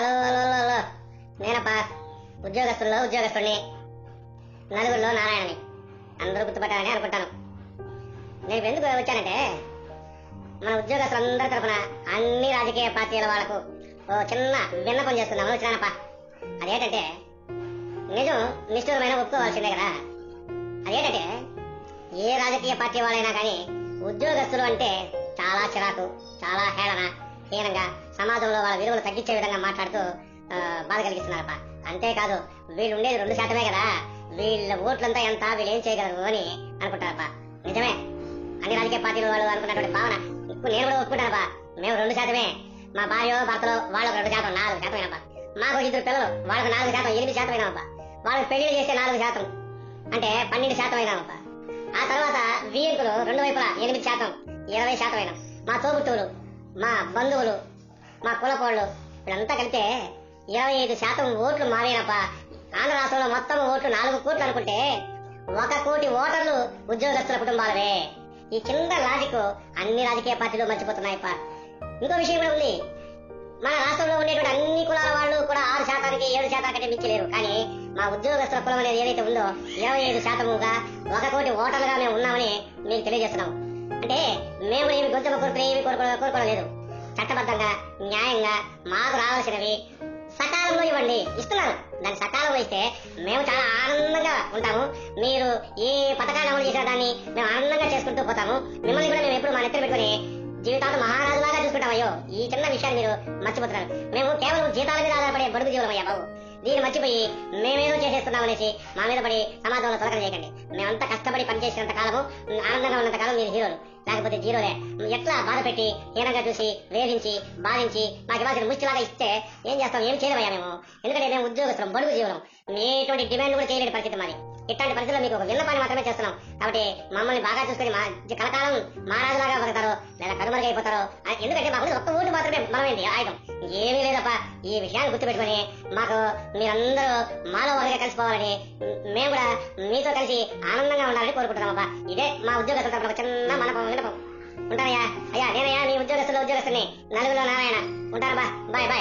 Hello hello hello hello. నేనప్పా ఉద్యోగస్తుడిని, నలుగురిలో నారాయణని. అందరూ గుర్తుపట్టాలని అనుకుంటాను. నేను ఇప్పుడు ఎందుకు వచ్చానంటే, మన ఉద్యోగస్తులందరి తరఫున అన్ని రాజకీయ పార్టీల వాళ్లకు ఓ చిన్న విన్నపం చేస్తున్నామని వచ్చినానప్పా. అదేంటంటే, నిజం నిష్ఠూరమైన ఒప్పుకోవాల్సిందే కదా. అదేంటంటే, ఏ రాజకీయ పార్టీ వాళ్ళైనా కానీ ఉద్యోగస్తులు అంటే చాలా చిరాకు, చాలా హీనంగా సమాజంలో వాళ్ళ విలువలు తగ్గించే విధంగా మాట్లాడుతూ బాధ కలిగిస్తున్నారప్ప. అంతేకాదు, వీళ్ళు ఉండేది 2% కదా, వీళ్ళ ఓట్లంతా ఎంత, వీళ్ళు ఏం చేయగలరు అని అనుకుంటారప్ప. నిజమే, అన్ని రాజకీయ పార్టీల వాళ్ళు అనుకున్నటువంటి భావన నేను కూడా ఒప్పుకుంటానప్ప. మేము 2%. మా భార్య భర్తలు వాళ్ళకు 2%, 4%. మాకు 2 పిల్లలు, వాళ్ళకు 4%, 8% అయినామప్ప. వాళ్ళకి పెళ్లి చేస్తే 4%, అంటే 12% అయినామప్ప. ఆ తర్వాత వీరుకులు 2 వైపులా 8%, 20% అయినాం. మా తోబుట్టువులు, మా బంధువులు, మా కులపోళ్ళు వీళ్ళంతా కలిపితే 25% ఓట్లు మావేనప్ప. ఆంధ్ర రాష్ట్రంలో మొత్తం ఓట్లు 4 కోట్లు అనుకుంటే 1 కోటి ఓటర్లు ఉద్యోగస్తుల కుటుంబాలవే. ఈ కింద లాజిక్ అన్ని రాజకీయ పార్టీలు మర్చిపోతున్నాయప్ప. ఇంకో విషయం కూడా ఉంది. మన రాష్ట్రంలో ఉండేటువంటి అన్ని కులాల వాళ్ళు కూడా 6%, 7% కంటే మించలేరు. కానీ మా ఉద్యోగస్తుల కులం అనేది ఏదైతే ఉందో 25%గా 1 కోటి ఓటర్లుగా మేము ఉన్నామని మీకు తెలియజేస్తున్నాము. అంటే మేము ఏమి గొంతమ కోరుకునే ఏమి కోరుకోలేదు. చట్టబద్ధంగా, న్యాయంగా మాకు రావాల్సినవి సకాలంలో ఇవ్వండి. ఇస్తున్నారు, దాన్ని సకాలంలో ఇస్తే మేము చాలా ఆనందంగా ఉంటాము. మీరు ఏ పథకాన్ని అమలు చేసిన దాన్ని మేము ఆనందంగా చేసుకుంటూ పోతాము. మిమ్మల్ని కూడా మేము ఎప్పుడు మా నెత్తిన పెట్టుకుని జీవితాలు మహారాజులాగా చూసుకుంటామయ్యో. ఈ చిన్న విషయాన్ని మీరు మర్చిపోతున్నారు. మేము కేవలం జీతాల మీద ఆధారపడే బడుగు జీవులం అయ్యా బాబు. దీన్ని మర్చిపోయి మేమేదో చేసేస్తున్నాం అనేసి మా మీద పడి సమాజంలో తొలకన చేయకండి. మేమంతా కష్టపడి పనిచేసినంత కాలము, ఆనందంగా ఉన్నంత కాలం మీరు హీరోలు, లేకపోతే జీరోలే. ఎట్లా బాధ పెట్టి, హీనంగా చూసి, వేధించి, బాధించి మాకు ఇవ్వాల్సిన ముష్టిలాగా ఇస్తే ఏం చేస్తాం? ఏం చేయలేమయ్యా మేము. ఎందుకంటే మేము ఉద్యోగస్తులం, బడుగు జీవులం. ఎటువంటి డిమాండ్ కూడా చేయలేని పరిస్థితి మాది. ఇట్లాంటి పరిస్థితుల్లో మీకు ఒక విన్నపాన్ని మాత్రమే చేస్తున్నాం. కాబట్టి మమ్మల్ని బాగా చూసుకుని మా కలకాలం మహారాజులాగా బతుకుతారో లేదా కనుమరుగైపోతారో. ఎందుకంటే మాకు ఒక్క ఓటు మాత్రమే మనమైంది ఆయుధం, ఏమీ లేదప్ప. ఈ విషయాన్ని గుర్తుపెట్టుకుని మాకు మీరందరూ మాలో ఒకరిగా కలిసిపోవాలని, మేము కూడా మీతో కలిసి ఆనందంగా ఉండాలని కోరుకుంటున్నామప్ప. ఇదే మా ఉద్యోగస్తుల తరపున చిన్న విన్నపం. ఉంటానయ్యా. అయ్యా నేనయ్యా మీ ఉద్యోగస్తుని, నలుగురిలో నారాయణ. ఉంటాను బా. Bye bye.